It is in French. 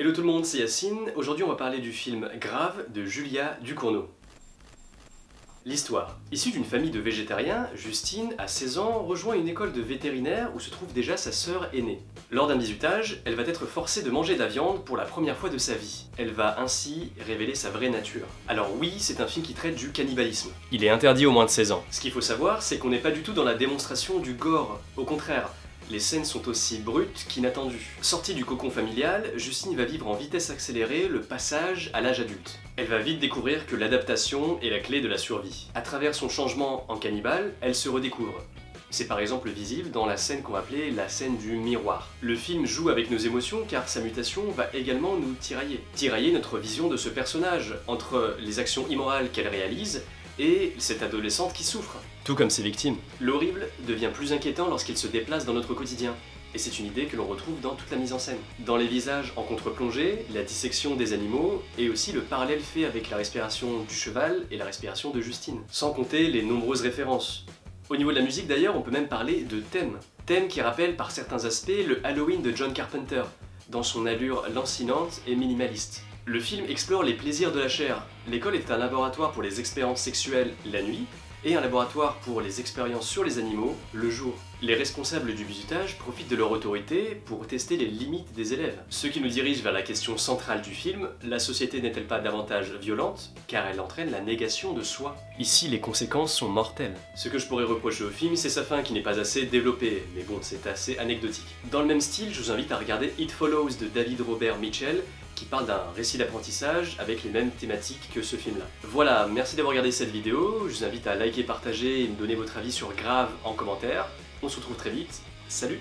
Hello tout le monde, c'est Yacine. Aujourd'hui on va parler du film Grave de Julia Ducournau. L'histoire. Issue d'une famille de végétariens, Justine, à 16 ans, rejoint une école de vétérinaire où se trouve déjà sa sœur aînée. Lors d'un bizutage, elle va être forcée de manger de la viande pour la première fois de sa vie. Elle va ainsi révéler sa vraie nature. Alors oui, c'est un film qui traite du cannibalisme. Il est interdit aux moins de 16 ans. Ce qu'il faut savoir, c'est qu'on n'est pas du tout dans la démonstration du gore. Au contraire, les scènes sont aussi brutes qu'inattendues. Sortie du cocon familial, Justine va vivre en vitesse accélérée le passage à l'âge adulte. Elle va vite découvrir que l'adaptation est la clé de la survie. À travers son changement en cannibale, elle se redécouvre. C'est par exemple visible dans la scène qu'on va appeler la scène du miroir. Le film joue avec nos émotions car sa mutation va également nous tirailler. Tirailler notre vision de ce personnage, entre les actions immorales qu'elle réalise et cette adolescente qui souffre. Tout comme ses victimes. L'horrible devient plus inquiétant lorsqu'il se déplace dans notre quotidien. Et c'est une idée que l'on retrouve dans toute la mise en scène. Dans les visages en contre-plongée, la dissection des animaux, et aussi le parallèle fait avec la respiration du cheval et la respiration de Justine. Sans compter les nombreuses références. Au niveau de la musique d'ailleurs, on peut même parler de thème. Thème qui rappelle par certains aspects le Halloween de John Carpenter, dans son allure lancinante et minimaliste. Le film explore les plaisirs de la chair. L'école est un laboratoire pour les expériences sexuelles la nuit, et un laboratoire pour les expériences sur les animaux le jour. Les responsables du bizutage profitent de leur autorité pour tester les limites des élèves. Ce qui nous dirige vers la question centrale du film, la société n'est-elle pas davantage violente car elle entraîne la négation de soi? Ici, les conséquences sont mortelles. Ce que je pourrais reprocher au film, c'est sa fin qui n'est pas assez développée, mais bon, c'est assez anecdotique. Dans le même style, je vous invite à regarder It Follows de David Robert Mitchell, qui parle d'un récit d'apprentissage avec les mêmes thématiques que ce film-là. Voilà, merci d'avoir regardé cette vidéo, je vous invite à liker, partager et me donner votre avis sur Grave en commentaire. On se retrouve très vite, salut!